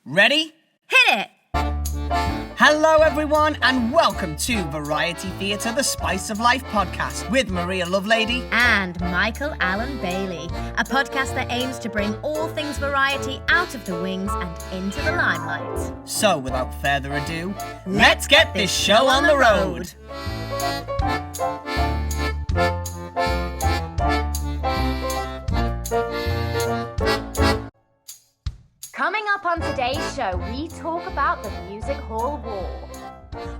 Ready? Hit it! Hello everyone and welcome to Variety Theatre, the Spice of Life podcast with Maria Lovelady and Michael Alan-Bailey, a podcast that aims to bring all things variety out of the wings and into the limelight. So without further ado, let's get this show on the road. Coming up on today's show, we talk about the music hall war.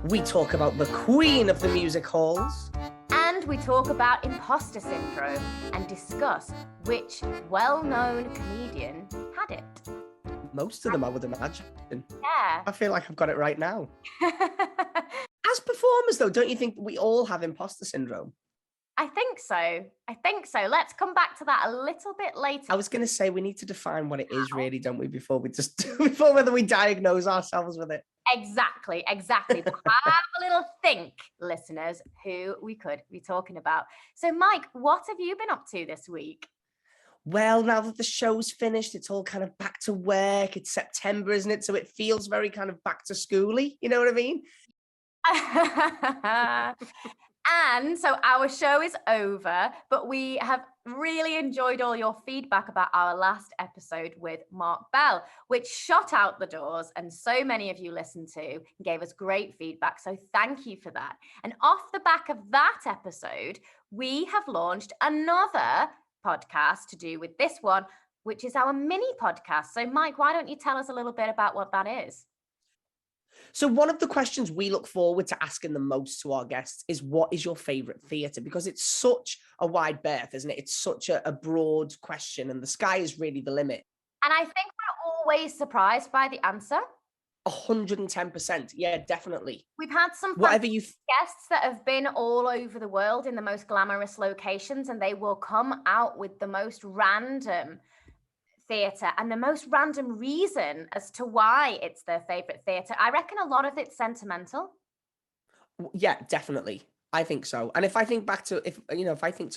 We talk about the queen of the music halls. And we talk about imposter syndrome and discuss which well-known comedian had it. Most of them, I would imagine. Yeah. I feel like I've got it right now. As performers, though, don't you think we all have imposter syndrome? I think so. Let's come back to that a little bit later. I was going to say we need to define what it is, really, don't we, before whether we diagnose ourselves with it. Exactly. But have a little think, listeners, who we could be talking about. So, Mike, what have you been up to this week? Well, now that the show's finished, it's all kind of back to work. It's September, isn't it? So it feels very kind of back to schooly. You know what I mean? And so our show is over, but we have really enjoyed all your feedback about our last episode with Mark Bell, which shot out the doors and so many of you listened to and gave us great feedback. So thank you for that. And off the back of that episode, we have launched another podcast to do with this one, which is our mini podcast. So Mike, why don't you tell us a little bit about what that is? So one of the questions we look forward to asking the most to our guests is, what is your favourite theatre? Because it's such a wide berth, isn't it? It's such a broad question and the sky is really the limit. And I think we're always surprised by the answer. 110%. Yeah, definitely. We've had some guests that have been all over the world in the most glamorous locations, and they will come out with the most random theatre and the most random reason as to why it's their favourite theatre. I reckon a lot of it's sentimental. Yeah, definitely. I think so. And if I think back to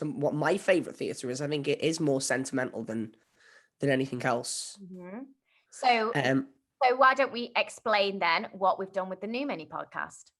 what my favourite theatre is, I think it is more sentimental than anything else. Mm-hmm. So why don't we explain then what we've done with the new mini podcast?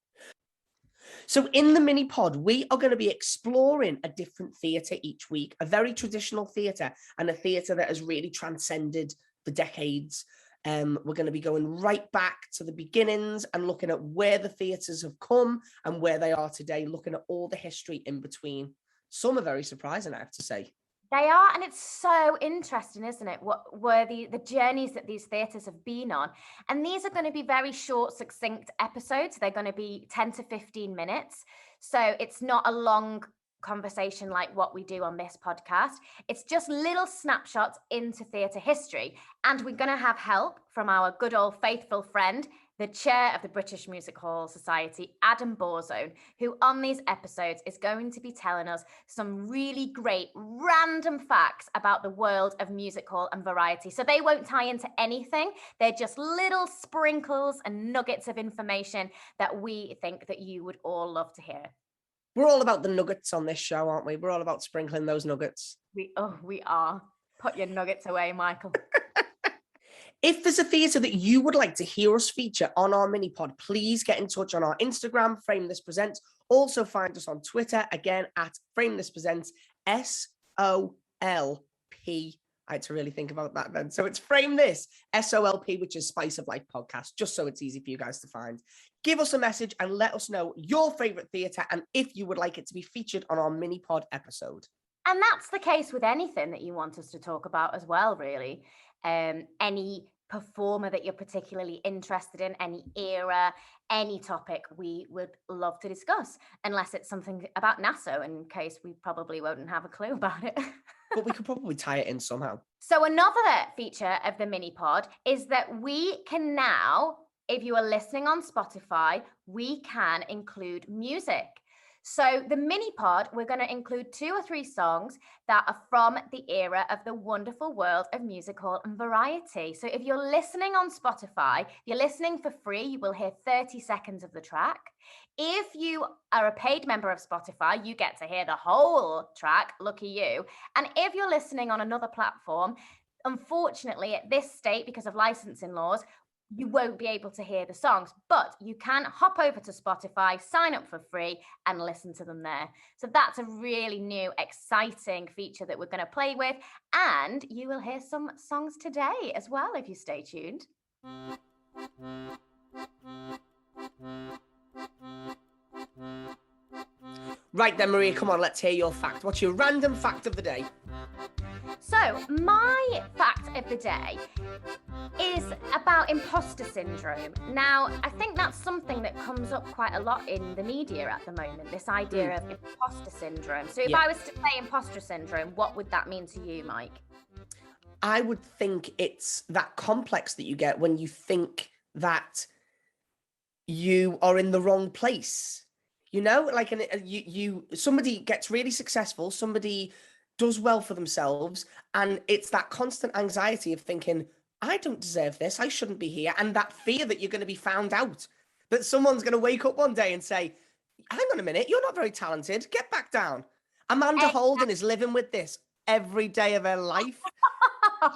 So in the mini pod, we are going to be exploring a different theatre each week, a very traditional theatre and a theatre that has really transcended the decades. We're going to be going right back to the beginnings and looking at where the theatres have come and where they are today, looking at all the history in between. Some are very surprising, I have to say. They are, and it's so interesting, isn't it? What were the journeys that these theatres have been on? And these are going to be very short, succinct episodes. They're going to be 10 to 15 minutes. So it's not a long conversation like what we do on this podcast. It's just little snapshots into theatre history. And we're going to have help from our good old faithful friend, the chair of the British Music Hall Society, Adam Borzone, who on these episodes is going to be telling us some really great random facts about the world of music hall and variety. So they won't tie into anything. They're just little sprinkles and nuggets of information that we think that you would all love to hear. We're all about the nuggets on this show, aren't we? We're all about sprinkling those nuggets. We are. Put your nuggets away, Michael. If there's a theatre that you would like to hear us feature on our mini pod, please get in touch on our Instagram, Frame This Presents. Also find us on Twitter, again, at Frame This Presents, SOLP. I had to really think about that then. So it's Frame This, SOLP, which is Spice of Life Podcast, just so it's easy for you guys to find. Give us a message and let us know your favourite theatre and if you would like it to be featured on our mini pod episode. And that's the case with anything that you want us to talk about as well, really. Any performer that you're particularly interested in, any era, any topic we would love to discuss, unless it's something about NASA, in case we probably won't have a clue about it. But we could probably tie it in somehow. So another feature of the mini pod is that we can now, if you are listening on Spotify, we can include music. So the mini pod, we're going to include 2 or 3 songs that are from the era of the wonderful world of music hall and variety. So if you're listening on Spotify, if you're listening for free, you will hear 30 seconds of the track. If you are a paid member of Spotify, you get to hear the whole track. Lucky you. And if you're listening on another platform, unfortunately, at this state, because of licensing laws, you won't be able to hear the songs, but you can hop over to Spotify, sign up for free and listen to them there. So that's a really new, exciting feature that we're going to play with. And you will hear some songs today as well if you stay tuned. Right then, Maria, come on, let's hear your fact. What's your random fact of the day? So my fact of the day is about imposter syndrome. Now, I think that's something that comes up quite a lot in the media at the moment, this idea of imposter syndrome. So if I was to say imposter syndrome, what would that mean to you, Mike? I would think it's that complex that you get when you think that you are in the wrong place. You know, like somebody gets really successful, somebody does well for themselves, and it's that constant anxiety of thinking, I don't deserve this, I shouldn't be here, and that fear that you're going to be found out, that someone's going to wake up one day and say, hang on a minute, you're not very talented, get back down. Amanda Holden is living with this every day of her life.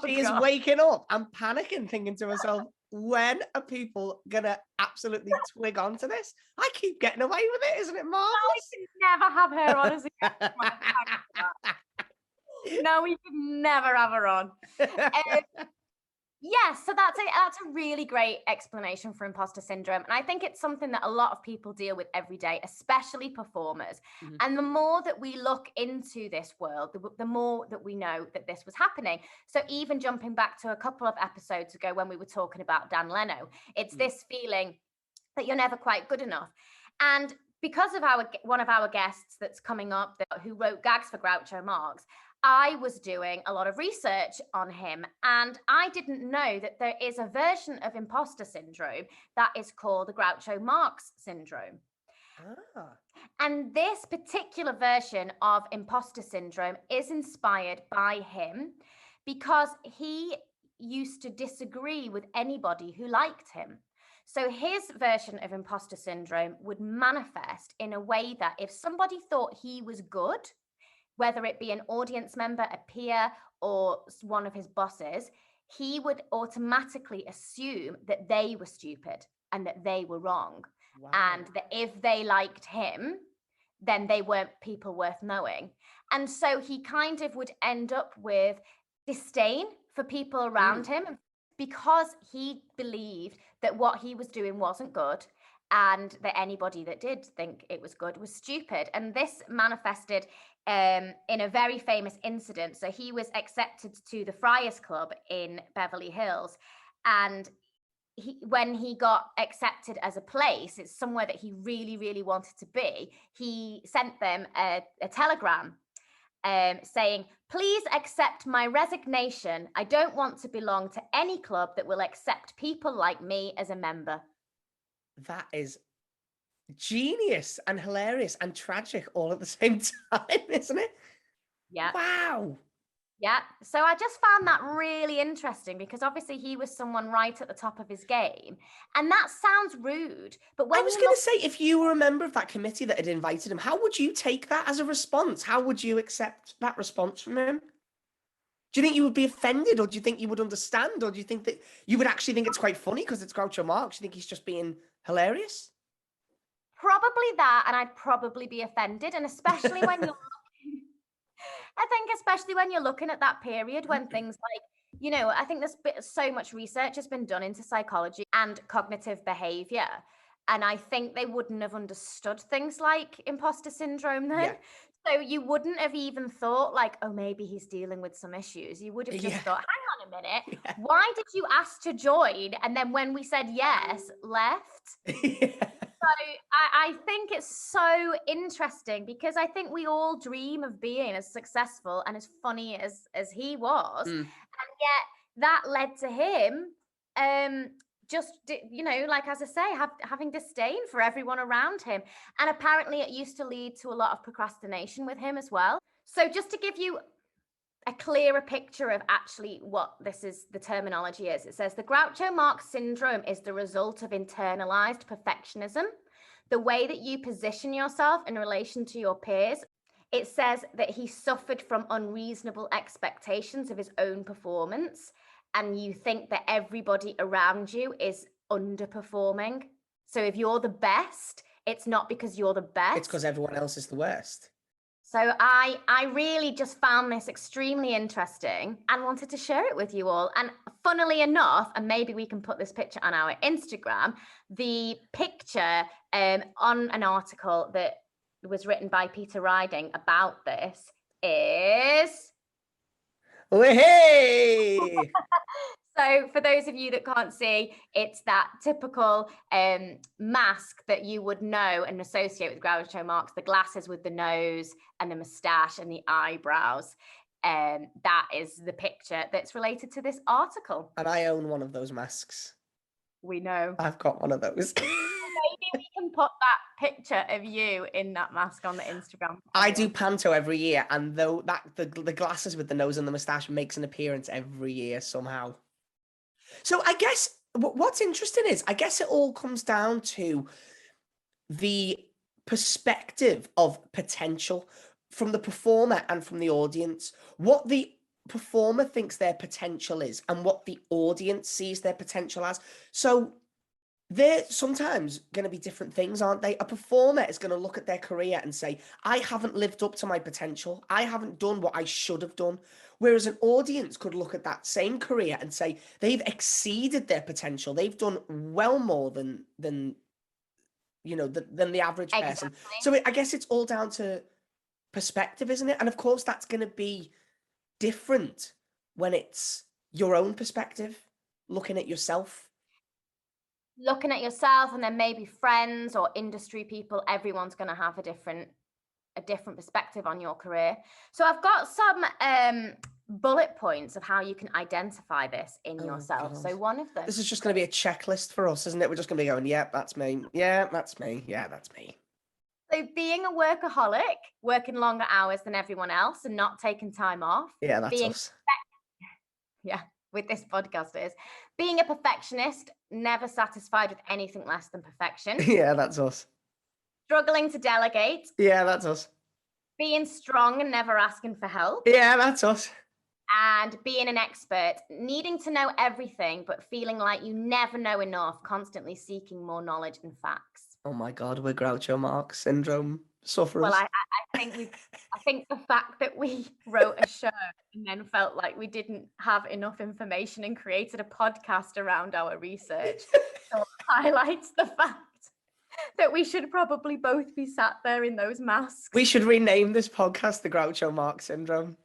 She is waking up and panicking, thinking to herself, when are people going to absolutely twig onto this? I keep getting away with it, isn't it marvelous? We can never have her on as a No, we can never have her on. Yes, so that's a really great explanation for imposter syndrome. And I think it's something that a lot of people deal with every day, especially performers. Mm-hmm. And the more that we look into this world, the more that we know that this was happening. So even jumping back to a couple of episodes ago when we were talking about Dan Leno, it's this feeling that you're never quite good enough. And because of one of our guests that's coming up who wrote gags for Groucho Marx, I was doing a lot of research on him, and I didn't know that there is a version of imposter syndrome that is called the Groucho Marx syndrome. And this particular version of imposter syndrome is inspired by him because he used to disagree with anybody who liked him. So his version of imposter syndrome would manifest in a way that if somebody thought he was good, whether it be an audience member, a peer, or one of his bosses, he would automatically assume that they were stupid and that they were wrong. Wow. And that if they liked him, then they weren't people worth knowing. And so he kind of would end up with disdain for people around him because he believed that what he was doing wasn't good, and that anybody that did think it was good was stupid. And this manifested in a very famous incident. So he was accepted to the Friars Club in Beverly Hills, and when he got accepted as a place, it's somewhere that he really, really wanted to be. He sent them a telegram saying, please accept my resignation. I don't want to belong to any club that will accept people like me as a member. That is genius and hilarious and tragic all at the same time, isn't it? Yeah. Wow. Yeah. So I just found that really interesting because obviously he was someone right at the top of his game. And that sounds rude. But when I was going to say, if you were a member of that committee that had invited him, how would you take that as a response? How would you accept that response from him? Do you think you would be offended, or do you think you would understand, or do you think that you would actually think it's quite funny because it's Groucho Marx? Do you think he's just being hilarious? Probably that, and I'd probably be offended, and especially when you're looking, I think especially when you're looking at that period when things like, you know, I think so much research has been done into psychology and cognitive behavior, and I think they wouldn't have understood things like imposter syndrome then. Yeah. So you wouldn't have even thought like, oh, maybe he's dealing with some issues. You would have just thought, hang on a minute, why did you ask to join? And then when we said yes, left. So I think it's so interesting because I think we all dream of being as successful and as funny as he was. And yet that led to him just, you know, like, as I say, having disdain for everyone around him. And apparently it used to lead to a lot of procrastination with him as well. So just to give you a clearer picture of actually what the terminology is, it says the Groucho Marx syndrome is the result of internalized perfectionism, the way that you position yourself in relation to your peers. It says that he suffered from unreasonable expectations of his own performance. and you think that everybody around you is underperforming. So if you're the best, it's not because you're the best. It's because everyone else is the worst. So I really just found this extremely interesting and wanted to share it with you all. And funnily enough, and maybe we can put this picture on our Instagram, the picture on an article that was written by Peter Riding about this is... Oh, hey! So for those of you that can't see, it's that typical mask that you would know and associate with Groucho Marx, the glasses with the nose and the moustache and the eyebrows. That is the picture that's related to this article. And I own one of those masks. We know. I've got one of those. Maybe we can put that picture of you in that mask on the Instagram. I do panto every year, and though that the glasses with the nose and the moustache makes an appearance every year somehow. So I guess what's interesting is, I guess it all comes down to the perspective of potential from the performer and from the audience. What the performer thinks their potential is and what the audience sees their potential as. So they're sometimes going to be different things, aren't they? A performer is going to look at their career and say, I haven't lived up to my potential. I haven't done what I should have done. Whereas an audience could look at that same career and say, they've exceeded their potential. They've done well more than you know, than the average person. Exactly. So I guess it's all down to perspective, isn't it? And of course, that's going to be different when it's your own perspective, looking at yourself. Looking at yourself, and then maybe friends or industry people, everyone's going to have a different perspective on your career. So I've got some bullet points of how you can identify this in yourself. God. So one of them... This is just going to be a checklist for us, isn't it? We're just going to be going, yeah, that's me. Yeah, that's me. Yeah, that's me. So being a workaholic, working longer hours than everyone else and not taking time off. Yeah, that's us. Yeah, with this podcast is being a perfectionist, never satisfied with anything less than perfection. Yeah, that's us. Struggling to delegate. Yeah, that's us. Being strong and never asking for help. Yeah, that's us. And being an expert, needing to know everything, but feeling like you never know enough, constantly seeking more knowledge and facts. Oh my God, we're Groucho Marx syndrome sufferers. Well, I think the fact that we wrote a show and then felt like we didn't have enough information and created a podcast around our research highlights the fact that we should probably both be sat there in those masks. We should rename this podcast the Groucho Marx syndrome.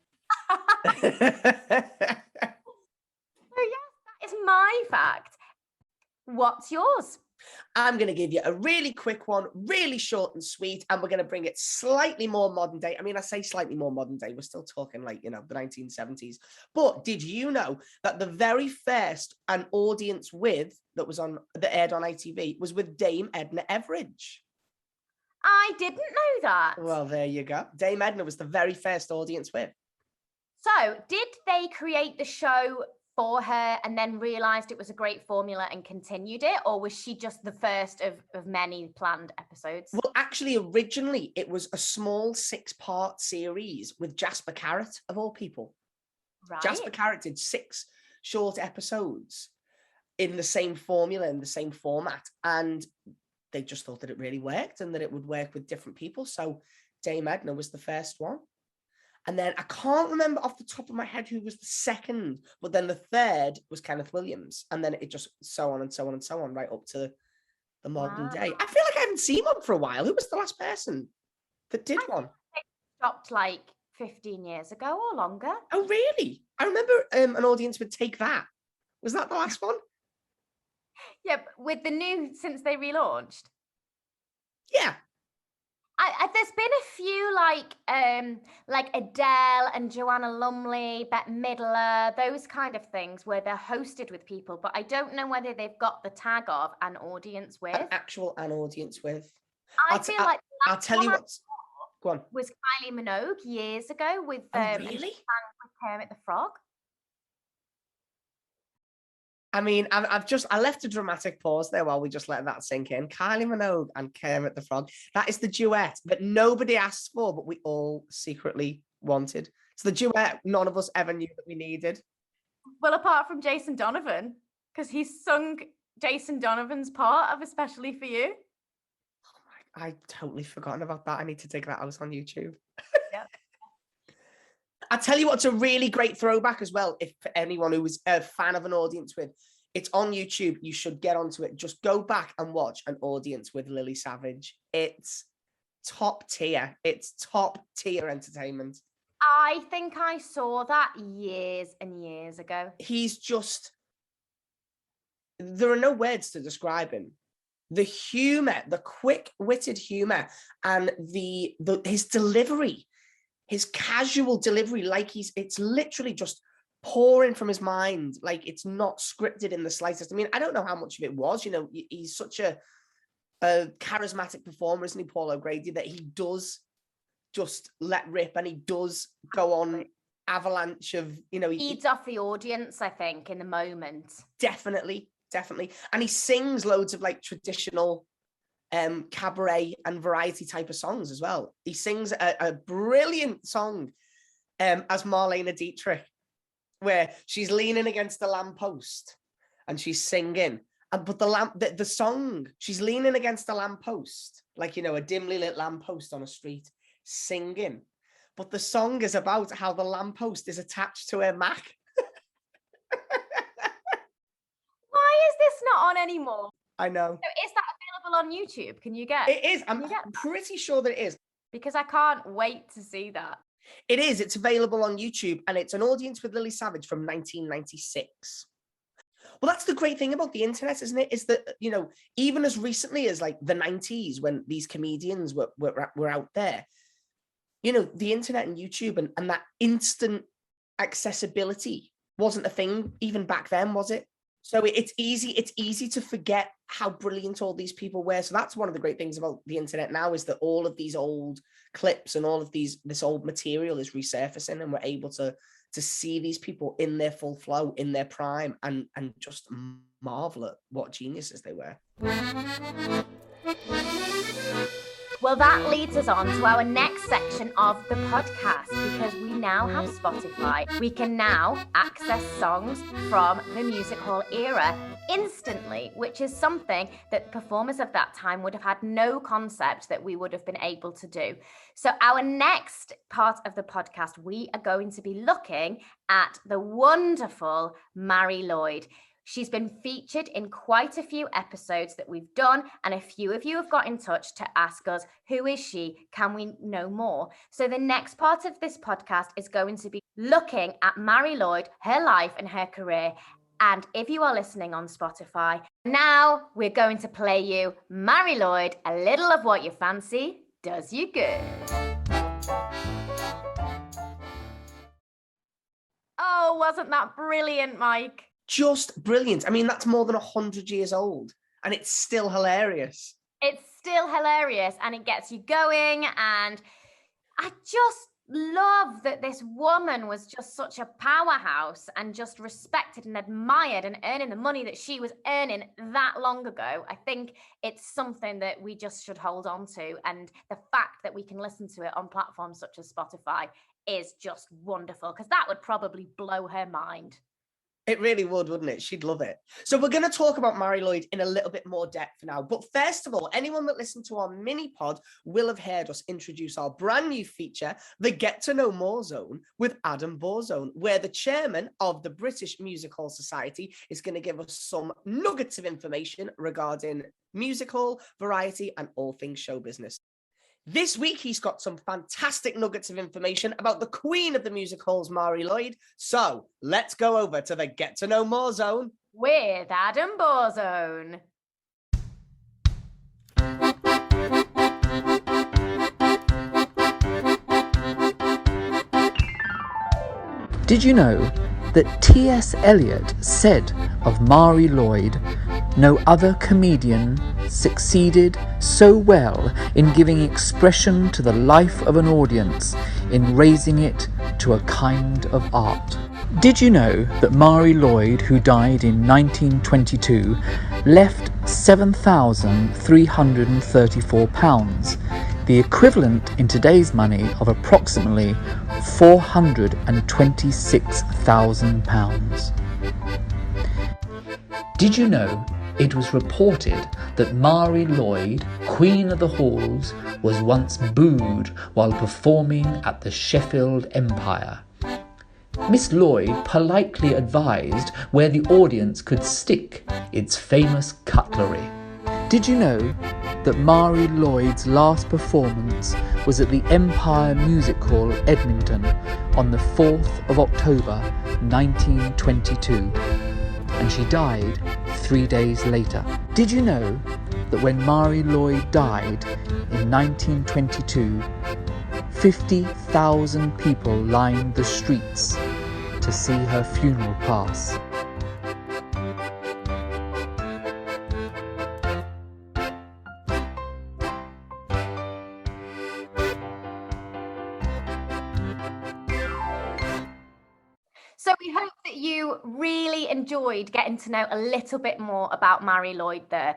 So yes, that is my fact. What's yours? I'm going to give you a really quick one, really short and sweet, and we're going to bring it slightly more modern day. I mean, I say slightly more modern day. We're still talking like, you know, the 1970s. But did you know that the very first An Audience With that aired on ITV was with Dame Edna Everage? I didn't know that. Well, there you go. Dame Edna was the very first Audience With. So did they create the show for her and then realized it was a great formula and continued it, or was she just the first of many planned episodes? Well, actually, originally it was a small 6-part series with Jasper Carrott, of all people. Right. Jasper Carrott did 6 short episodes in the same formula, in the same format, and they just thought that it really worked and that it would work with different people. So Dame Edna was the first one. And then I can't remember off the top of my head who was the second, but then the third was Kenneth Williams. And then it just so on and so on and so on, right up to the modern day. I feel like I haven't seen one for a while. Who was the last person that did one? It stopped like 15 years ago or longer. Oh, really? I remember An Audience Would Take That. Was that the last one? Yeah, with the new, since they relaunched. Yeah. There's been a few like Adele and Joanna Lumley, Bette Midler, those kind of things where they're hosted with people, but I don't know whether they've got the tag of An Audience With. An actual An Audience With. I'll tell you what. Go on. Was Kylie Minogue years ago with really? with Kermit the Frog. I mean, I left a dramatic pause there while we just let that sink in. Kylie Minogue and Kermit the Frog. That is the duet that nobody asked for, but we all secretly wanted. It's the duet none of us ever knew that we needed. Well, apart from Jason Donovan, because he sung Jason Donovan's part of Especially For You. I totally forgotten about that. I need to take that out on YouTube. Yeah. I tell you what's a really great throwback as well, if for anyone who is a fan of An Audience With, it's on YouTube. You should get onto it. Just go back and watch An Audience With Lily Savage. It's top tier. It's top tier entertainment. I think I saw that years and years ago. He's just, there are no words to describe him. The humor, the quick-witted humor, and his delivery, his casual delivery, like it's literally just pouring from his mind, like it's not scripted in the slightest. I mean, I don't know how much of it was, you know, he's such a charismatic performer, isn't he, Paul O'Grady, that he does just let rip, and he does go on avalanche of, you know, he feeds off the audience, I think, in the moment. Definitely. And he sings loads of like traditional cabaret and variety type of songs as well. He sings a brilliant song as Marlene Dietrich, where she's leaning against the lamppost and she's singing. But the song, she's leaning against the lamppost, like, you know, a dimly lit lamppost on a street, singing. But the song is about how the lamppost is attached to her Mac. Why is this not on anymore? I know. So is that available on YouTube? Can you get it? It is. I'm pretty sure that it is. Because I can't wait to see that. It is. It's available on YouTube, and it's An Audience With Lily Savage from 1996. Well, that's the great thing about the internet, isn't it? Is that, you know, even as recently as like the 90s, when these comedians were out there, you know, the internet and YouTube and that instant accessibility wasn't a thing even back then, was it? So it's easy to forget how brilliant all these people were. So that's one of the great things about the internet now, is that all of these old clips and all of this old material is resurfacing, and we're able to see these people in their full flow, in their prime, and just marvel at what geniuses they were. Well, that leads us on to our next section of the podcast, because we now have Spotify. We can now access songs from the music hall era instantly, which is something that the performers of that time would have had no concept that we would have been able to do. So our next part of the podcast, we are going to be looking at the wonderful Mari Lloyd. She's been featured in quite a few episodes that we've done, and a few of you have got in touch to ask us, who is she? Can we know more? So the next part of this podcast is going to be looking at Mari Lloyd, her life and her career. And if you are listening on Spotify, now we're going to play you Mari Lloyd, A Little of What You Fancy Does You Good. Oh, wasn't that brilliant, Mike? Just brilliant. I mean, that's more than 100 years old, and it's still hilarious. It's still hilarious, and it gets you going. And I just love that this woman was just such a powerhouse and just respected and admired, and earning the money that she was earning that long ago. I think it's something that we just should hold on to. And the fact that we can listen to it on platforms such as Spotify is just wonderful, because that would probably blow her mind. It really would, wouldn't it? She'd love it. So we're going to talk about Mari Lloyd in a little bit more depth now. But first of all, anyone that listened to our mini pod will have heard us introduce our brand new feature, the Get to Know More Zone with Adam Borzone, where the chairman of the British Music Hall Society is going to give us some nuggets of information regarding musical, variety, and all things show business. This week, he's got some fantastic nuggets of information about the queen of the music halls, Mari Lloyd. So let's go over to the Get to Know More Zone with Adam Borzone. Did you know that T.S. Eliot said of Mari Lloyd, "No other comedian succeeded so well in giving expression to the life of an audience, in raising it to a kind of art." Did you know that Mari Lloyd, who died in 1922, left £7,334, the equivalent in today's money of approximately £426,000. Did you know it was reported that Mari Lloyd, Queen of the Halls, was once booed while performing at the Sheffield Empire? Miss Lloyd politely advised where the audience could stick its famous cutlery. Did you know that Mari Lloyd's last performance was at the Empire Music Hall, Edmonton, on the 4th of October 1922, and she died 3 days later? Did you know that when Mari Lloyd died in 1922, 50,000 people lined the streets to see her funeral pass? So we hope that you really enjoyed getting to know a little bit more about Mari Lloyd there.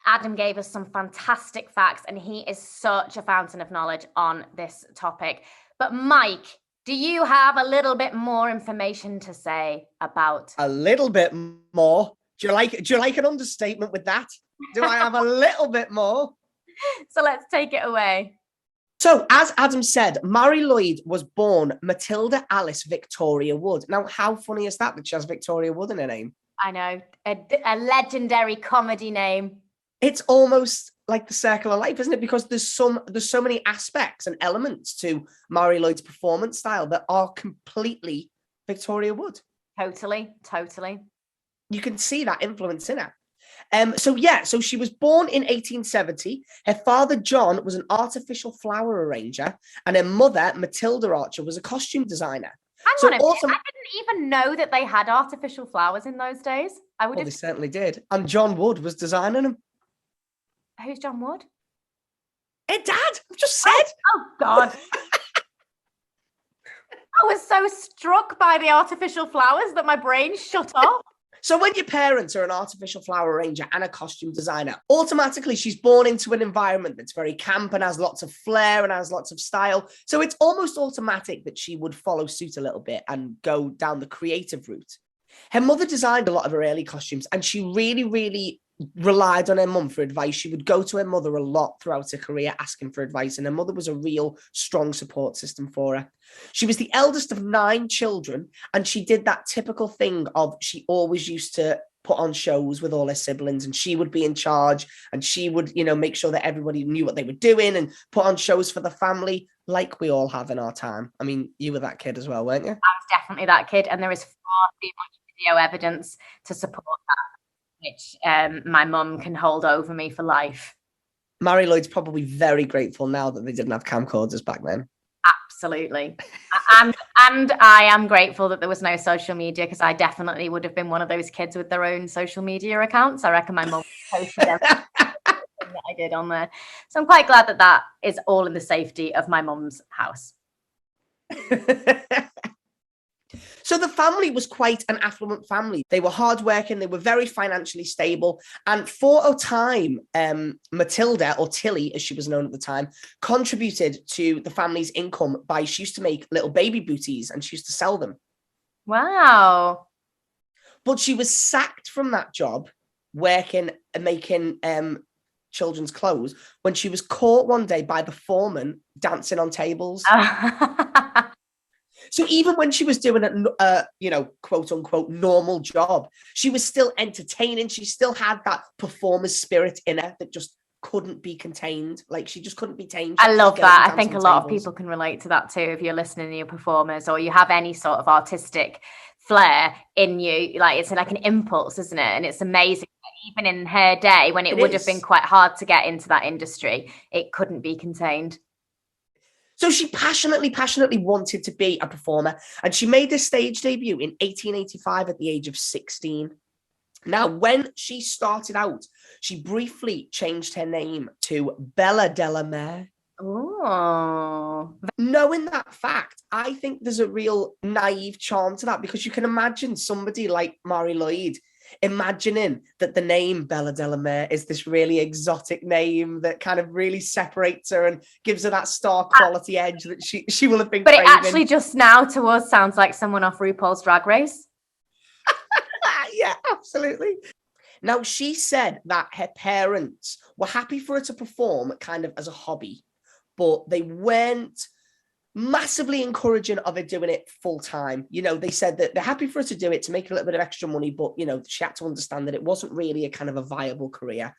Adam gave us some fantastic facts, and he is such a fountain of knowledge on this topic. But Mike, do you have a little bit more information to say about? A little bit more? Do you like an understatement with that? Do I have a little bit more? So let's take it away. So, as Adam said, Mari Lloyd was born Matilda Alice Victoria Wood. Now, how funny is that she has Victoria Wood in her name? I know, a legendary comedy name. It's almost like the circle of life, isn't it? Because there's so many aspects and elements to Mari Lloyd's performance style that are completely Victoria Wood. Totally. You can see that influence in her. So she was born in 1870. Her father, John, was an artificial flower arranger, and her mother, Matilda Archer, was a costume designer. Hang on a minute. I didn't even know that they had artificial flowers in those days. They certainly did. And John Wood was designing them. Who's John Wood? Hey, Dad, I've just said. Oh God. I was so struck by the artificial flowers that my brain shut off. So when your parents are an artificial flower arranger and a costume designer, automatically she's born into an environment that's very camp and has lots of flair and has lots of style. So it's almost automatic that she would follow suit a little bit and go down the creative route. Her mother designed a lot of her early costumes, and she really, really relied on her mum for advice. She would go to her mother a lot throughout her career asking for advice, and her mother was a real strong support system for her. She was the eldest of 9 children, and she did that typical thing of she always used to put on shows with all her siblings, and she would be in charge, and she would, make sure that everybody knew what they were doing and put on shows for the family like we all have in our time. I mean, you were that kid as well, weren't you? I was definitely that kid, and there is far too much video evidence to support that, which my mum can hold over me for life. Mari Lloyd's probably very grateful now that they didn't have camcorders back then. Absolutely. and I am grateful that there was no social media, because I definitely would have been one of those kids with their own social media accounts. I reckon my mum posted everything that I did on there. So I'm quite glad that that is all in the safety of my mum's house. So the family was quite an affluent family. They were hardworking, they were very financially stable. And for a time, Matilda, or Tilly, as she was known at the time, contributed to the family's income by, she used to make little baby booties and she used to sell them. Wow. But she was sacked from that job, working and making children's clothes, when she was caught one day by the foreman dancing on tables. So even when she was doing a, quote unquote, normal job, she was still entertaining. She still had that performer's spirit in her that just couldn't be contained. Like, she just couldn't be tamed. I love that. I think a lot of people can relate to that too. If you're listening to your performers, or you have any sort of artistic flair in you, like, it's like an impulse, isn't it? And it's amazing. Even in her day, when it would have been quite hard to get into that industry, it couldn't be contained. So she passionately wanted to be a performer, and she made this stage debut in 1885 at the age of 16. Now, when she started out, she briefly changed her name to Bella Delamere. Oh. Knowing that fact, I think there's a real naive charm to that, because you can imagine somebody like Mari Lloyd imagining that the name Bella Delamere is this really exotic name that kind of really separates her and gives her that star quality edge that she will have been But craving. it actually just now to us sounds like someone off RuPaul's Drag Race. Yeah, absolutely. Now, she said that her parents were happy for her to perform kind of as a hobby, but they weren't massively encouraging of her doing it full time. You know, they said that they're happy for her to do it to make a little bit of extra money, but, you know, she had to understand that it wasn't really a kind of a viable career.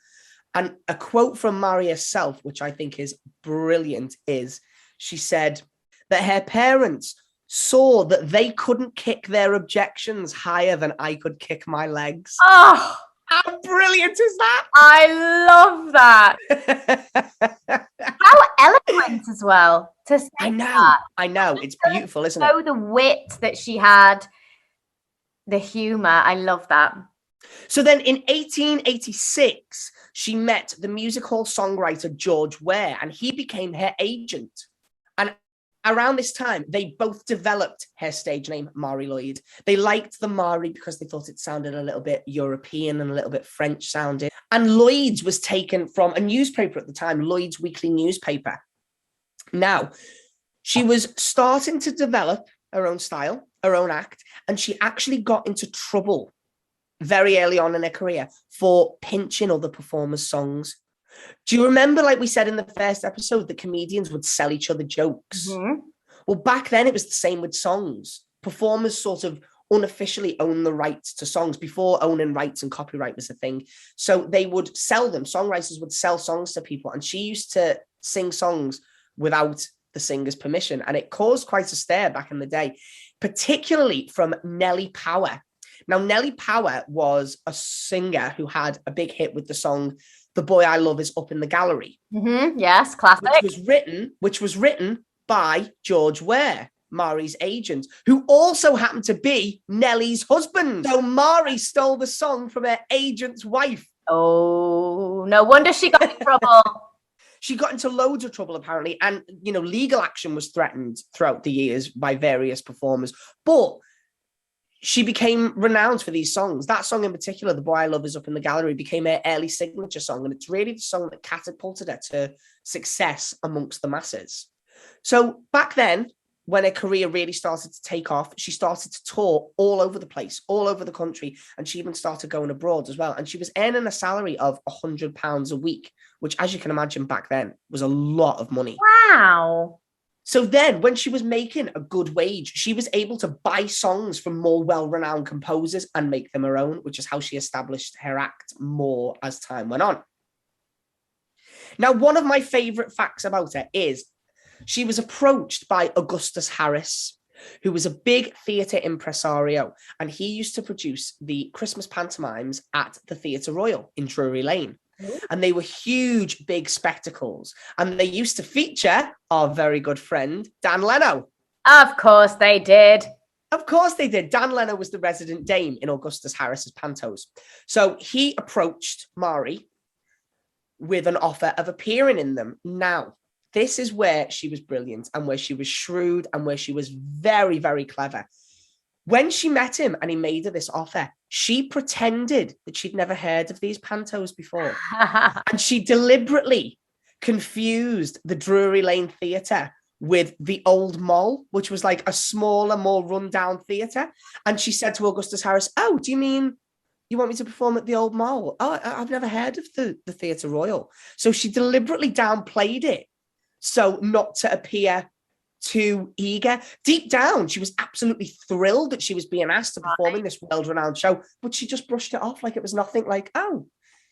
And a quote from Mari herself, which I think is brilliant, is she said that her parents saw that they couldn't kick their objections higher than I could kick my legs. Oh, how brilliant is that? I love that. How eloquent as well to say I know, that. I know. It's beautiful, isn't it? So the wit that she had, the humor, I love that. So then in 1886, she met the music hall songwriter George Ware, and he became her agent. And around this time, they both developed her stage name, Mari Lloyd. They liked the Mari because they thought it sounded a little bit European and a little bit French sounding. And Lloyd's was taken from a newspaper at the time, Lloyd's Weekly Newspaper. Now, she was starting to develop her own style, her own act, and she actually got into trouble very early on in her career for pinching other performers' songs. Do you remember, like we said in the first episode, that comedians would sell each other jokes? Mm-hmm. Well, back then it was the same with songs. Performers sort of unofficially own the rights to songs before owning rights and copyright was a thing. So they would sell them. Songwriters would sell songs to people. And she used to sing songs without the singer's permission. And it caused quite a stir back in the day, particularly from Nellie Power. Now, Nellie Power was a singer who had a big hit with the song "The Boy I Love Is Up in the Gallery." Mm-hmm. Yes, classic. Which was written by George Ware, Mari's agent, who also happened to be Nellie's husband. So Mari stole the song from her agent's wife. Oh, no wonder she got in trouble. She got into loads of trouble, apparently. And, you know, legal action was threatened throughout the years by various performers. But she became renowned for these songs. That song in particular, "The Boy I Love Is Up in the Gallery," became her early signature song. And it's really the song that catapulted her to success amongst the masses. So back then, when her career really started to take off, she started to tour all over the place, all over the country. And she even started going abroad as well. And she was earning a salary of £100 a week, which, as you can imagine, back then was a lot of money. Wow. So then when she was making a good wage, she was able to buy songs from more well-renowned composers and make them her own, which is how she established her act more as time went on. Now, one of my favorite facts about her is she was approached by Augustus Harris, who was a big theatre impresario, and he used to produce the Christmas pantomimes at the Theatre Royal in Drury Lane. And they were huge, big spectacles. And they used to feature our very good friend, Dan Leno. Of course they did. Of course they did. Dan Leno was the resident dame in Augustus Harris's pantos. So he approached Mari with an offer of appearing in them. Now, this is where she was brilliant and where she was shrewd and where she was very, very clever. When she met him and he made her this offer, she pretended that she'd never heard of these pantos before. And she deliberately confused the Drury Lane Theatre with the Old Mall, which was like a smaller, more rundown theatre. And she said to Augustus Harris, "Oh, do you mean you want me to perform at the Old Mall? Oh, I've never heard of the Theatre Royal." So she deliberately downplayed it so not to appear too eager. Deep down, she was absolutely thrilled that she was being asked to perform in this world-renowned show, but she just brushed it off like it was nothing. Like, "Oh,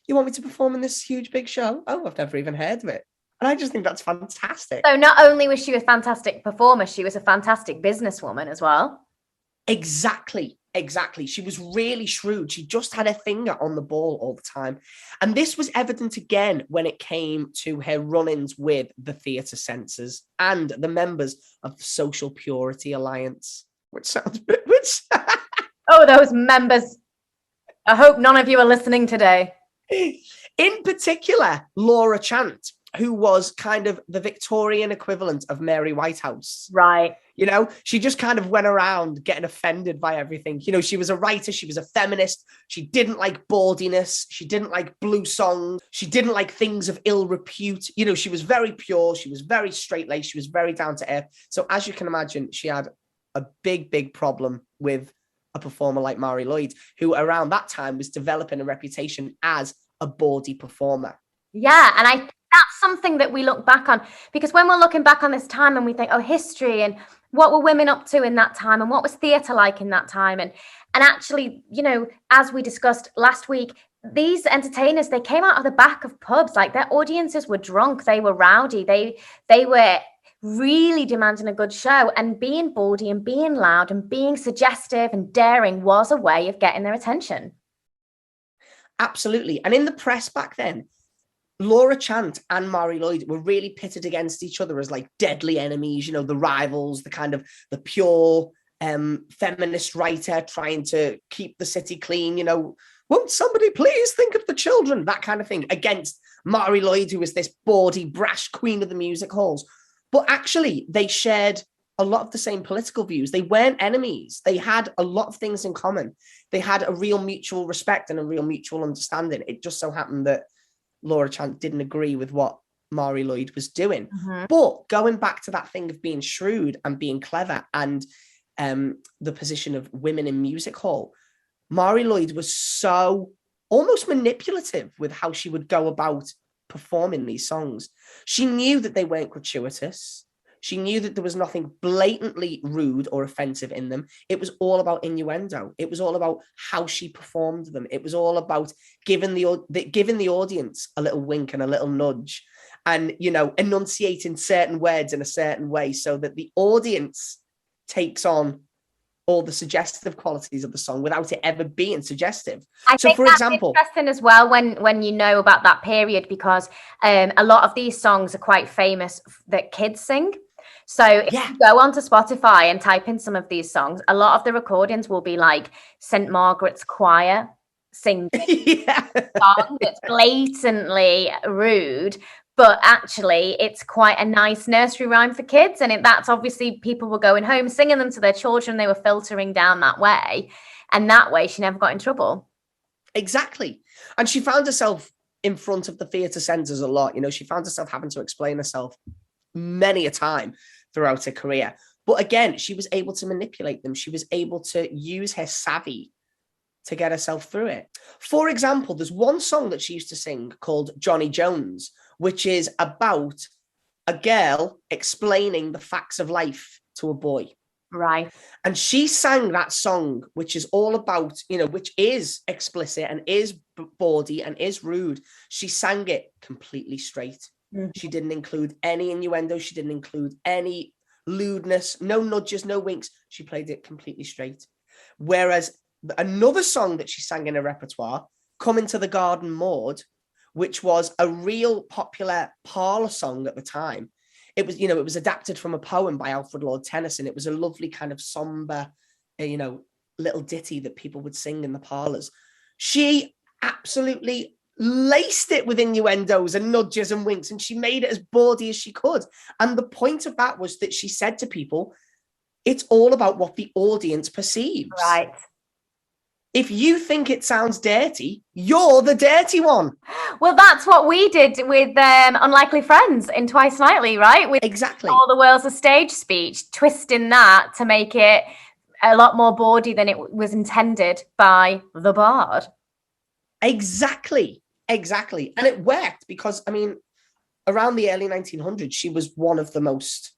you want me to perform in this huge, big show? Oh, I've never even heard of it." And I just think that's fantastic. So not only was she a fantastic performer, she was a fantastic businesswoman as well. Exactly. She was really shrewd. She just had her finger on the ball all the time. And this was evident again when it came to her run-ins with the theatre censors and the members of the Social Purity Alliance, which sounds... Oh, those members. I hope none of you are listening today. In particular, Laura Chant, who was kind of the Victorian equivalent of Mary Whitehouse. Right. You know, she just kind of went around getting offended by everything. You know, she was a writer. She was a feminist. She didn't like bawdiness. She didn't like blue songs. She didn't like things of ill repute. You know, she was very pure. She was very straight-laced. She was very down to earth. So as you can imagine, she had a big, big problem with a performer like Marie Lloyd, who around that time was developing a reputation as a bawdy performer. Yeah, and I think that's something that we look back on, because when we're looking back on this time and we think, oh, history and what were women up to in that time and what was theatre like in that time, and actually, you know, as we discussed last week, these entertainers, they came out of the back of pubs, like their audiences were drunk, they were rowdy, they were really demanding a good show, and being bawdy and being loud and being suggestive and daring was a way of getting their attention. Absolutely. And in the press back then, Laura Chant and Marie Lloyd were really pitted against each other as like deadly enemies, you know, the rivals, the kind of the pure feminist writer trying to keep the city clean, you know, won't somebody please think of the children, that kind of thing, against Marie Lloyd, who was this bawdy, brash queen of the music halls. But actually, they shared a lot of the same political views. They weren't enemies. They had a lot of things in common. They had a real mutual respect and a real mutual understanding. It just so happened that Laura Chant didn't agree with what Marie Lloyd was doing. Mm-hmm. But going back to that thing of being shrewd and being clever and the position of women in music hall, Marie Lloyd was so almost manipulative with how she would go about performing these songs. She knew that they weren't gratuitous. She knew that there was nothing blatantly rude or offensive in them. It was all about innuendo. It was all about how she performed them. It was all about giving the audience a little wink and a little nudge, and, you know, enunciating certain words in a certain way so that the audience takes on all the suggestive qualities of the song without it ever being suggestive. I think for example, interesting as well when you know about that period, because a lot of these songs are quite famous that kids sing. So if you go onto Spotify and type in some of these songs, a lot of the recordings will be like St. Margaret's Choir singing songs that's blatantly rude, but actually it's quite a nice nursery rhyme for kids. And that's obviously people were going home singing them to their children. They were filtering down that way. And that way she never got in trouble. Exactly. And she found herself in front of the theatre centres a lot. You know, she found herself having to explain herself many a time throughout her career. But again, she was able to manipulate them. She was able to use her savvy to get herself through it. For example, there's one song that she used to sing called Johnny Jones, which is about a girl explaining the facts of life to a boy. Right. And she sang that song, which is all about, you know, which is explicit and is bawdy and is rude. She sang it completely straight. Mm-hmm. She didn't include any innuendo. She didn't include any lewdness, no nudges, no winks. She played it completely straight. Whereas another song that she sang in her repertoire, Come Into the Garden Maud, which was a real popular parlour song at the time. It was, you know, it was adapted from a poem by Alfred Lord Tennyson. It was a lovely kind of somber, you know, little ditty that people would sing in the parlours. She absolutely laced it with innuendos and nudges and winks, and she made it as bawdy as she could. And the point of that was that she said to people, it's all about what the audience perceives. Right. If you think it sounds dirty, you're the dirty one. Well, that's what we did with Unlikely Friends in Twice Nightly, right? With exactly All the World's a Stage speech, twisting that to make it a lot more bawdy than it was intended by the bard. Exactly. And it worked because, I mean, around the early 1900s, she was one of the most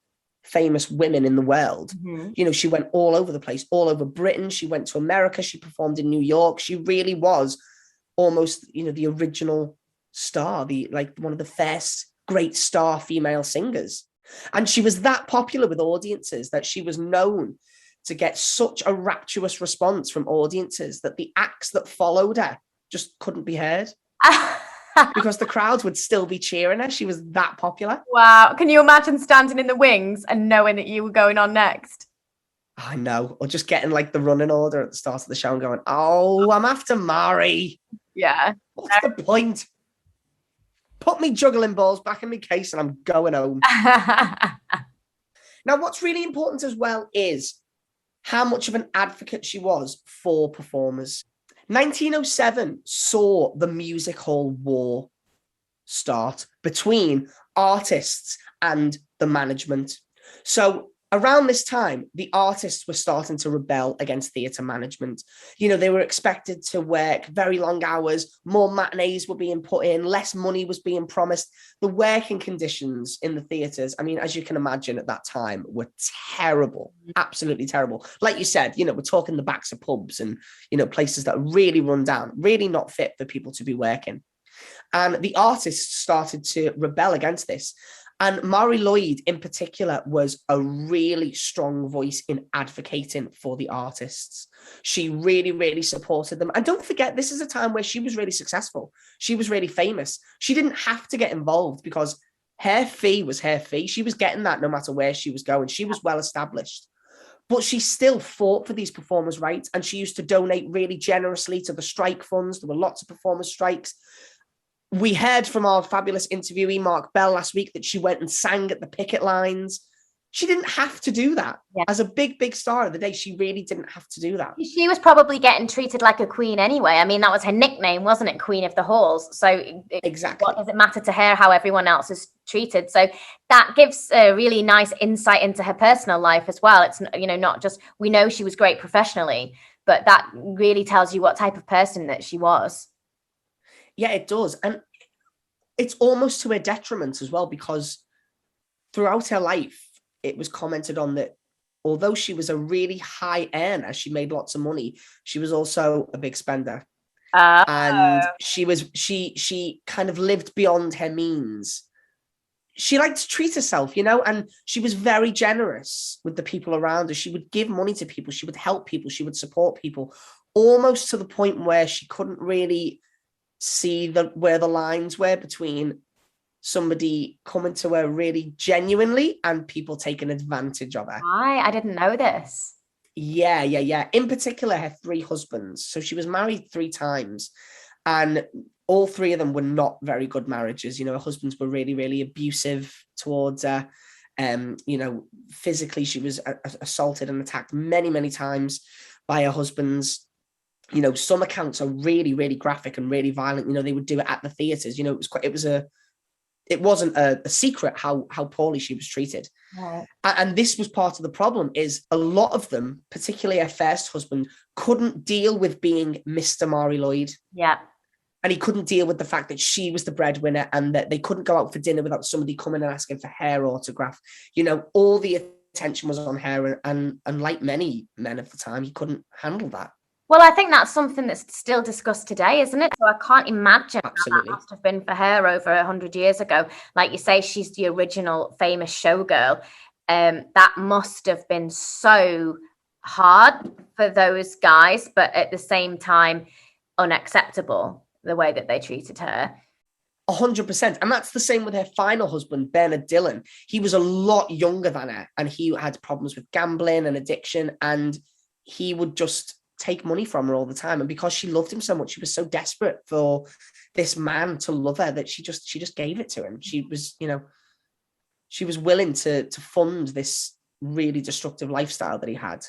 famous women in the world. Mm-hmm. You know, she went all over the place, all over Britain. She went to America. She performed in New York. She really was almost, you know, the original star, one of the first great star female singers. And she was that popular with audiences that she was known to get such a rapturous response from audiences that the acts that followed her just couldn't be heard. Because the crowds would still be cheering her. She was that popular. Wow. Can you imagine standing in the wings and knowing that you were going on next? I know. Or just getting like the running order at the start of the show and going, oh, I'm after Mari. Yeah. What's the point? put me juggling balls back in my case and I'm going home. Now, what's really important as well is how much of an advocate she was for performers. 1907 saw the music hall war start between artists and the management. So around this time, the artists were starting to rebel against theatre management. You know, they were expected to work very long hours, more matinees were being put in, less money was being promised. The working conditions in the theatres, I mean, as you can imagine at that time, were terrible, absolutely terrible. Like you said, you know, we're talking the backs of pubs and, you know, places that are really run down, really not fit for people to be working. And the artists started to rebel against this. And Marie Lloyd, in particular, was a really strong voice in advocating for the artists. She really, really supported them. And don't forget, this is a time where she was really successful. She was really famous. She didn't have to get involved because her fee was her fee. She was getting that no matter where she was going. She was well established. But she still fought for these performers' rights. And she used to donate really generously to the strike funds. There were lots of performers' strikes. We heard from our fabulous interviewee, Mark Bell, last week that she went and sang at the picket lines. She didn't have to do that. Yeah. As a big, big star of the day, she really didn't have to do that. She was probably getting treated like a queen anyway. I mean, that was her nickname, wasn't it? Queen of the Halls. So exactly. What does it matter to her how everyone else is treated? So that gives a really nice insight into her personal life as well. It's, you know, not just, we know she was great professionally, but that really tells you what type of person that she was. Yeah, it does. And it's almost to her detriment as well, because throughout her life, it was commented on that although she was a really high earner, she made lots of money, she was also a big spender. And she kind of lived beyond her means. She liked to treat herself, you know, and she was very generous with the people around her. She would give money to people. She would help people. She would support people, almost to the point where she couldn't really see where the lines were between somebody coming to her really genuinely and people taking advantage of her. I didn't know this. Yeah. In particular, her 3 husbands. So she was married 3 times, and all 3 of them were not very good marriages. You know, her husbands were really, really abusive towards her. You know, physically, she was assaulted and attacked many, many times by her husbands. You know, some accounts are really, really graphic and really violent. You know, they would do it at the theatres. You know, it wasn't a secret how poorly she was treated. Right. And this was part of the problem, is a lot of them, particularly her first husband, couldn't deal with being Mr. Marie Lloyd. Yeah. And he couldn't deal with the fact that she was the breadwinner and that they couldn't go out for dinner without somebody coming and asking for her autograph. You know, all the attention was on her. And like many men of the time, he couldn't handle that. Well, I think that's something that's still discussed today, isn't it? So I can't imagine how that must have been for her over 100 years ago. Like you say, she's the original famous showgirl. That must have been so hard for those guys, but at the same time, unacceptable, the way that they treated her. 100%. And that's the same with her final husband, Bernard Dillon. He was a lot younger than her, and he had problems with gambling and addiction, and he would just take money from her all the time. And because she loved him so much, she was so desperate for this man to love her that she just gave it to him. She was, you know, she was willing to fund this really destructive lifestyle that he had.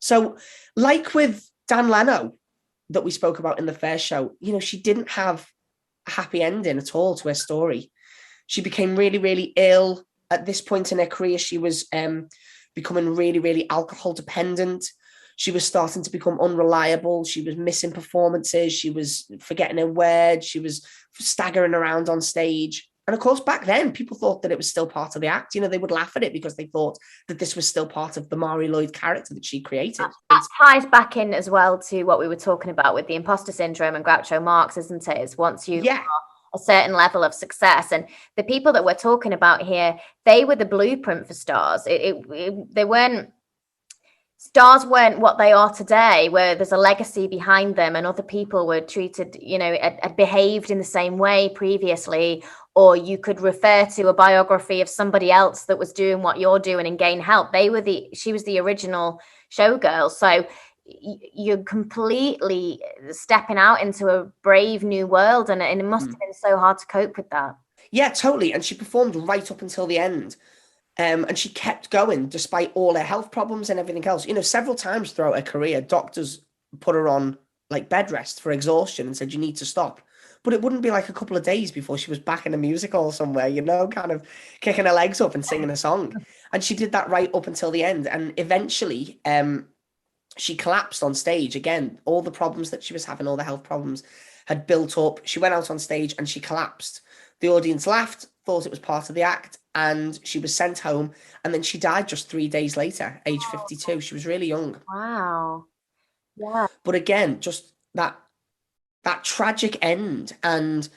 So like with Dan Leno that we spoke about in the first show, you know, she didn't have a happy ending at all to her story. She became really, really ill. At this point in her career, she was becoming really, really alcohol dependent. She was starting to become unreliable. She was missing performances. She was forgetting her words. She was staggering around on stage. And of course, back then, people thought that it was still part of the act. You know, they would laugh at it because they thought that this was still part of the Marie Lloyd character that she created. That ties back in as well to what we were talking about with the imposter syndrome and Groucho Marx, isn't it? It's once you are a certain level of success. And the people that we're talking about here, they were the blueprint for stars. Stars weren't what they are today, where there's a legacy behind them and other people were treated, you know, had behaved in the same way previously, or you could refer to a biography of somebody else that was doing what you're doing and gain help. She was the original showgirl. So you're completely stepping out into a brave new world, and it must have been so hard to cope with that. Yeah, totally. And she performed right up until the end. And she kept going despite all her health problems and everything else. You know, several times throughout her career, doctors put her on like bed rest for exhaustion and said, you need to stop. But it wouldn't be like a couple of days before she was back in a musical somewhere, you know, kind of kicking her legs up and singing a song. And she did that right up until the end. And eventually, she collapsed on stage. Again, all the problems that she was having, all the health problems had built up. She went out on stage and she collapsed. The audience laughed, thought it was part of the act, and she was sent home. And then she died just 3 days later, age 52. She was really young. Wow. Yeah. But again, just that tragic end, and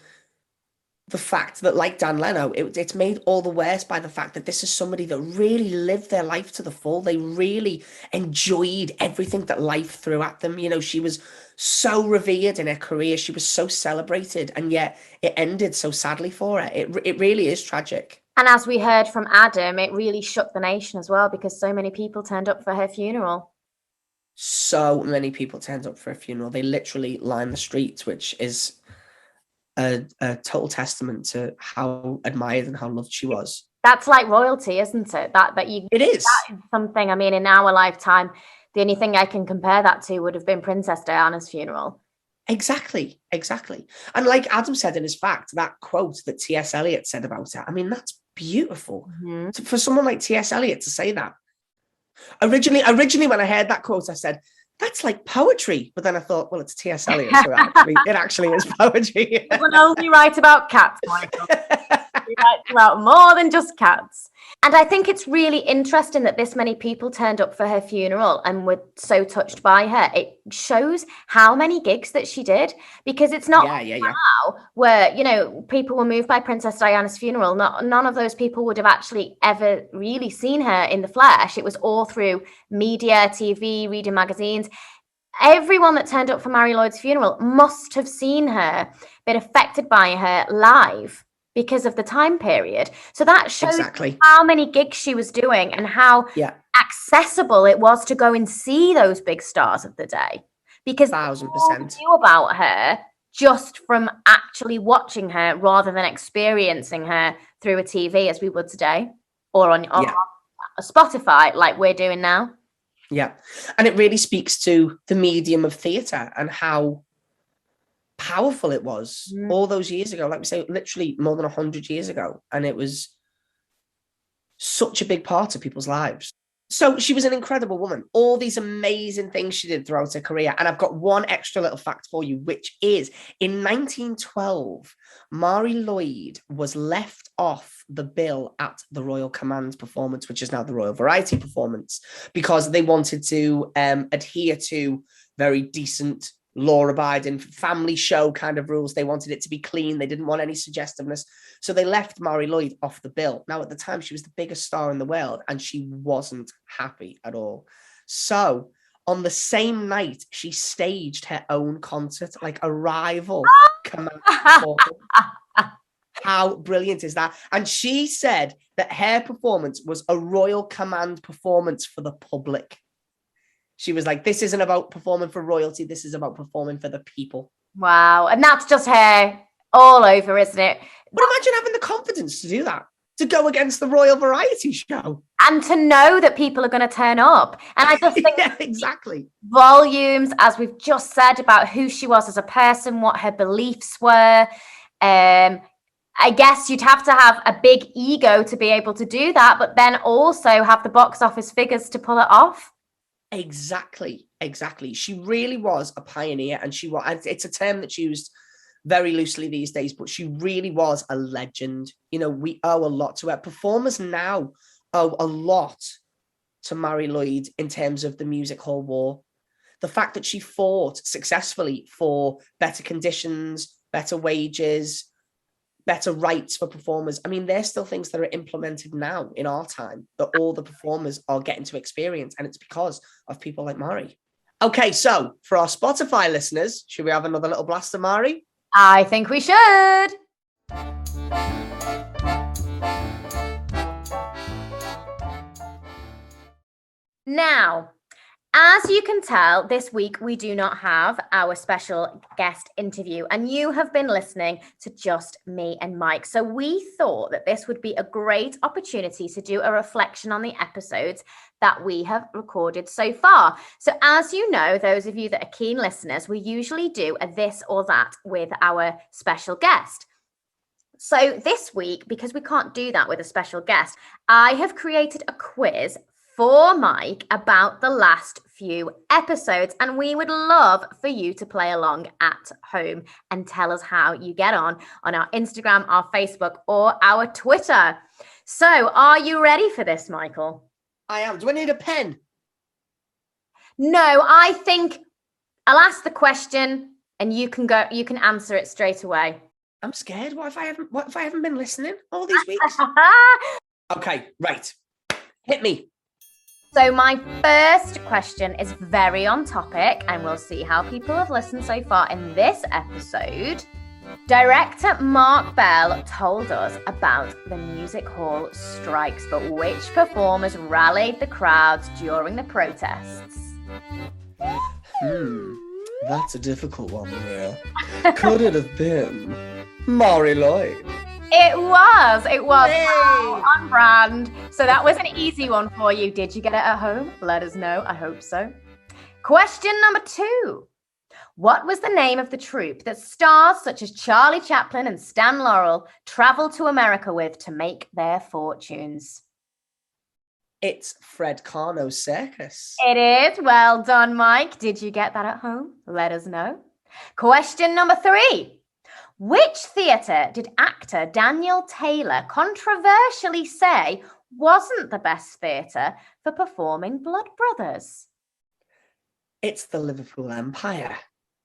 the fact that, like Dan Leno, it's made all the worse by the fact that this is somebody that really lived their life to the full. They really enjoyed everything that life threw at them. You know, she was so revered in her career. She was so celebrated, and yet it ended so sadly for her. It really is tragic. And as we heard from Adam, it really shook the nation as well, because so many people turned up for her funeral. So many people turned up for a funeral. They literally lined the streets, which is a total testament to how admired and how loved she was. That's like royalty, isn't it? It is. That is something, I mean, in our lifetime, the only thing I can compare that to would have been Princess Diana's funeral. Exactly. And like Adam said in his fact, that quote that T.S. Eliot said about her, I mean, that's beautiful. Mm-hmm. For someone like T.S. Eliot to say that. Originally, when I heard that quote, I said, that's like poetry. But then I thought, well, it's T.S. Eliot, so it actually is poetry. He will only write about cats, Michael. He writes about more than just cats. And I think it's really interesting that this many people turned up for her funeral and were so touched by her. It shows how many gigs that she did, because it's not now where, you know, people were moved by Princess Diana's funeral. None of those people would have actually ever really seen her in the flesh. It was all through media, TV, reading magazines. Everyone that turned up for Marie Lloyd's funeral must have seen her, been affected by her live, because of the time period. So that shows how many gigs she was doing and how accessible it was to go and see those big stars of the day. Because 1,000% knew about her just from actually watching her rather than experiencing her through a TV as we would today, or on Spotify like we're doing now. Yeah. And it really speaks to the medium of theatre and how powerful it was all those years ago, like we say, literally more than 100 years ago, and it was such a big part of people's lives. So she was an incredible woman, all these amazing things she did throughout her career. And I've got one extra little fact for you, which is in 1912, Marie Lloyd was left off the bill at the Royal Command performance, which is now the Royal Variety performance, because they wanted to adhere to very decent, law-abiding family show kind of rules. They wanted it to be clean. They didn't want any suggestiveness. So they left Marie Lloyd off the bill. Now, at the time, she was the biggest star in the world, and she wasn't happy at all. So on the same night, she staged her own concert, like a rival command performance. How brilliant is that? And she said that her performance was a Royal Command performance for the public. She was like, this isn't about performing for royalty. This is about performing for the people. Wow. And that's just her all over, isn't it? But imagine having the confidence to do that, to go against the Royal Variety show. And to know that people are going to turn up. And I just think exactly. Volumes, as we've just said, about who she was as a person, what her beliefs were. I guess you'd have to have a big ego to be able to do that, but then also have the box office figures to pull it off. Exactly. She really was a pioneer, and it's a term that's used very loosely these days, but she really was a legend. You know, we owe a lot to her. Performers now owe a lot to Marie Lloyd in terms of the music hall war. The fact that she fought successfully for better conditions, better wages, better rights for performers. I mean, there's still things that are implemented now in our time that all the performers are getting to experience, and it's because of people like Marie. Okay, so for our Spotify listeners, should we have another little blast of Marie? I think we should. Now, As you can tell, this week we do not have our special guest interview, and you have been listening to just me and Mike. So we thought that this would be a great opportunity to do a reflection on the episodes that we have recorded so far. So as you know, those of you that are keen listeners, we usually do a this or that with our special guest. So this week, because we can't do that with a special guest, I have created a quiz for Mike about the last few episodes, and we would love for you to play along at home and tell us how you get on our Instagram, our Facebook, or our Twitter. So are you ready for this, Michael? I am. Do I need a pen? No, I think I'll ask the question and you can answer it straight away. I'm scared. What if I haven't been listening all these weeks? Okay, right. Hit me. So my first question is very on topic, and we'll see how people have listened so far in this episode. Director Mark Bell told us about the music hall strikes, but which performers rallied the crowds during the protests? That's a difficult one, Maria. Could it have been Mari Lloyd? It was. Hey. Wow, on brand. So that was an easy one for you. Did you get it at home? Let us know. I hope so. Question number 2. What was the name of the troupe that stars such as Charlie Chaplin and Stan Laurel traveled to America with to make their fortunes? It's Fred Karno's circus. It is. Well done, Mike. Did you get that at home? Let us know. Question number 3. Which theatre did actor Daniel Taylor controversially say wasn't the best theatre for performing Blood Brothers? It's the Liverpool Empire.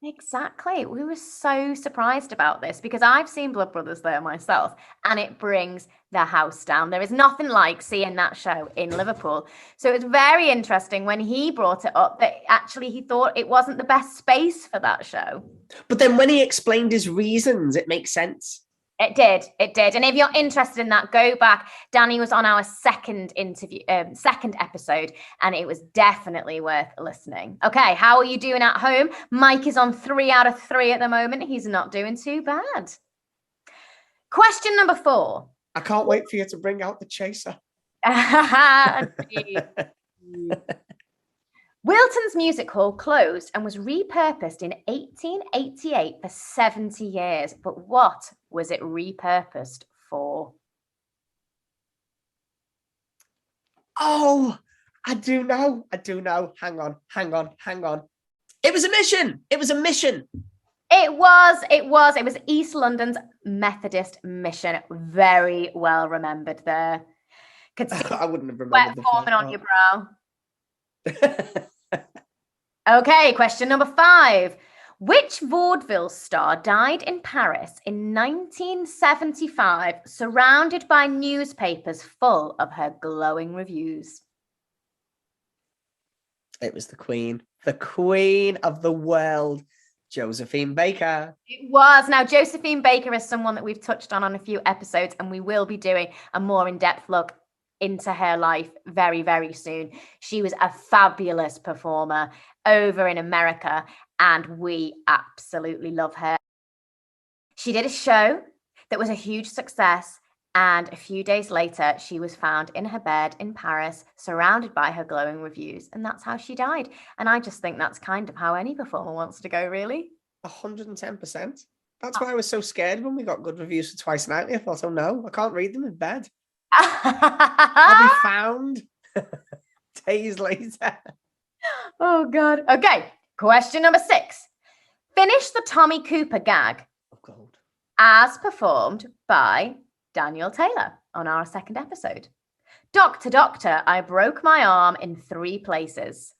Exactly. We were so surprised about this because I've seen Blood Brothers there myself, and it brings the house down. There is nothing like seeing that show in Liverpool. So it's very interesting when he brought it up that actually he thought it wasn't the best space for that show. But then when he explained his reasons, it makes sense. It did. And if you're interested in that, go back. Danny was on our second episode, and it was definitely worth listening. Okay, how are you doing at home? Mike is on 3 out of 3 at the moment. He's not doing too bad. Question number 4. I can't wait for you to bring out the chaser. Wilton's Music Hall closed and was repurposed in 1888 for 70 years. But what was it repurposed for? Oh, I do know. Hang on. It was a mission. It was East London's Methodist mission. Very well remembered there. I wouldn't have remembered the forming on your brow. Okay, question number 5. Which vaudeville star died in Paris in 1975, surrounded by newspapers full of her glowing reviews? It was the Queen of the world, Josephine Baker. It was. Now, Josephine Baker is someone that we've touched on a few episodes, and we will be doing a more in-depth look into her life very, very soon. She was a fabulous performer over in America, and we absolutely love her. She did a show that was a huge success, and a few days later, she was found in her bed in Paris, surrounded by her glowing reviews, and that's how she died. And I just think that's kind of how any performer wants to go, really. 110%. That's why I was so scared when we got good reviews for Twice Nightly. I thought, oh no, I can't read them in bed. I'll be found days later. Oh, God. Okay, question number 6. Finish the Tommy Cooper gag. Oh, God. As performed by Daniel Taylor on our second episode. Doctor, doctor, I broke my arm in 3 places.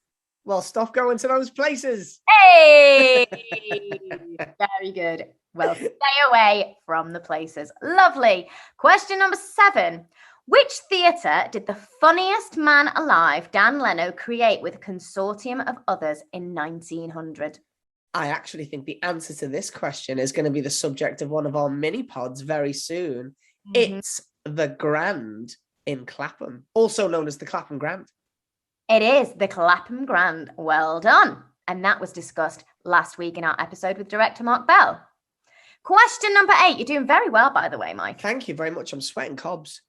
Well, stop going to those places. Hey! Very good. Well, stay away from the places. Lovely. Question number 7. Which theatre did the funniest man alive, Dan Leno, create with a consortium of others in 1900? I actually think the answer to this question is going to be the subject of one of our mini pods very soon. Mm-hmm. It's the Grand in Clapham, also known as the Clapham Grand. It is the Clapham Grand. Well done. And that was discussed last week in our episode with director Mark Bell. Question number 8. You're doing very well, by the way, Mike. Thank you very much. I'm sweating cobs.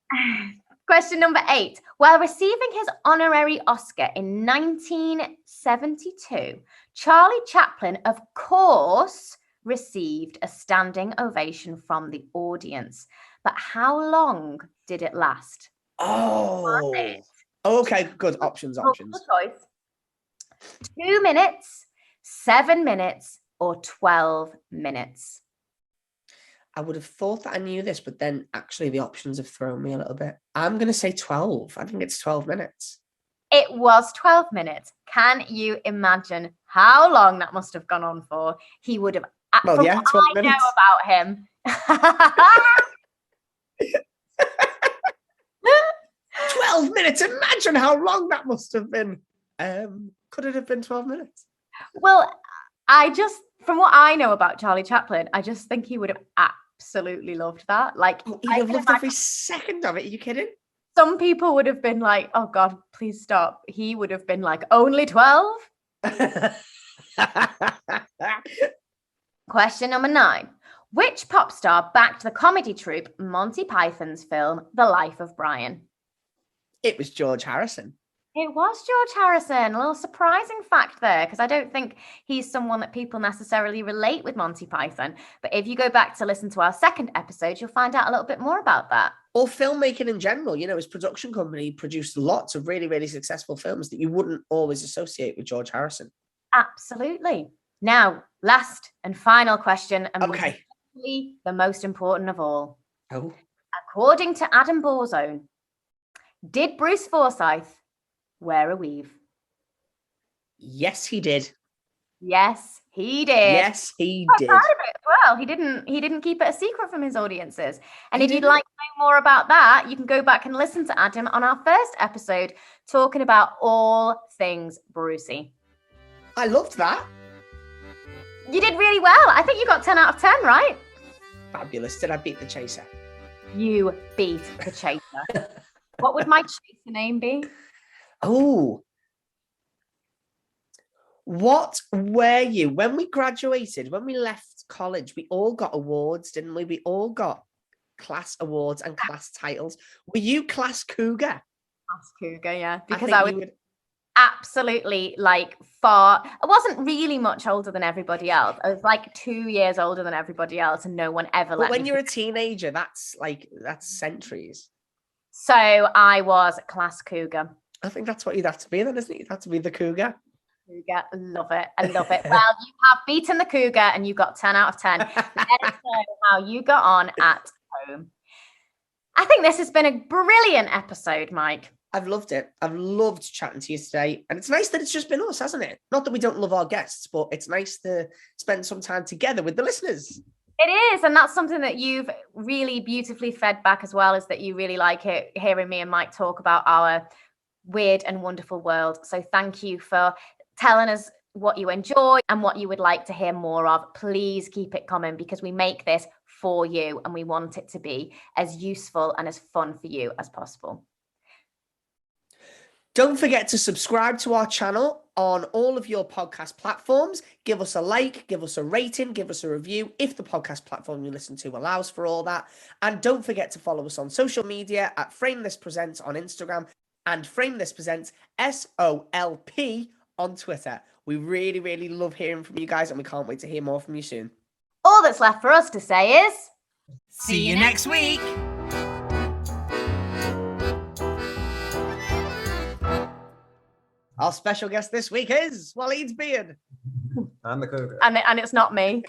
Question number 8. While receiving his honorary Oscar in 1972, Charlie Chaplin, of course, received a standing ovation from the audience. But how long did it last? Oh. Okay, good. Options. Multiple choice. 2 minutes, 7 minutes, or 12 minutes? I would have thought that I knew this, but then actually the options have thrown me a little bit. I'm going to say 12. I think it's 12 minutes. It was 12 minutes. Can you imagine how long that must have gone on for? He would have... Well, yeah, 12 minutes. I know about him. 12 minutes. Imagine how long that must have been. Could it have been 12 minutes? Well, from what I know about Charlie Chaplin, I just think he would have absolutely loved that. Like, he'd have loved every second of it. Are you kidding? Some people would have been like, oh God, please stop. He would have been like, only 12? Question number 9. Which pop star backed the comedy troupe Monty Python's film, The Life of Brian? It was George Harrison. It was George Harrison. A little surprising fact there, because I don't think he's someone that people necessarily relate with Monty Python. But if you go back to listen to our second episode, you'll find out a little bit more about that. Or filmmaking in general. You know, his production company produced lots of really, really successful films that you wouldn't always associate with George Harrison. Absolutely. Now, last and final question. And okay. The most important of all. Oh. According to Adam Borzone, did Bruce Forsyth wear a weave? Yes, he did. Yes, he did. Yes, he did. I'm proud of it as well. He didn't keep it a secret from his audiences. And if you'd like to know more about that, you can go back and listen to Adam on our first episode talking about all things Brucey. I loved that. You did really well. I think you got 10 out of 10, right? Fabulous. Did I beat the chaser? You beat the chaser. What would my chaser name be? Oh. What were you? When we graduated, when we left college, we all got awards, didn't we? We all got class awards and class titles. Were you class Cougar? Class Cougar, yeah. Because I would absolutely I wasn't really much older than everybody else. I was like 2 years older than everybody else, and no one ever let me. But when you're a teenager, that's centuries. So I was class Cougar. I think that's what you'd have to be then, isn't it? You'd have to be the Cougar. Cougar, love it. I love it. Well, you have beaten the Cougar and you got 10 out of 10. Let us know how you got on at home. I think this has been a brilliant episode, Mike. I've loved it. I've loved chatting to you today. And it's nice that it's just been us, hasn't it? Not that we don't love our guests, but it's nice to spend some time together with the listeners. It is. And that's something that you've really beautifully fed back as well, is that you really like it, hearing me and Mike talk about our weird and wonderful world. So thank you for telling us what you enjoy and what you would like to hear more of. Please keep it coming, because we make this for you and we want it to be as useful and as fun for you as possible. Don't forget to subscribe to our channel on all of your podcast platforms. Give us a like, give us a rating, give us a review if the podcast platform you listen to allows for all that. And don't forget to follow us on social media at Frame This Presents on Instagram and Frame This Presents SOLP on Twitter. We really, really love hearing from you guys, and we can't wait to hear more from you soon. All that's left for us to say is... See you next week! Our special guest this week is Waleed's Beard. I'm the Cougar. And it's not me.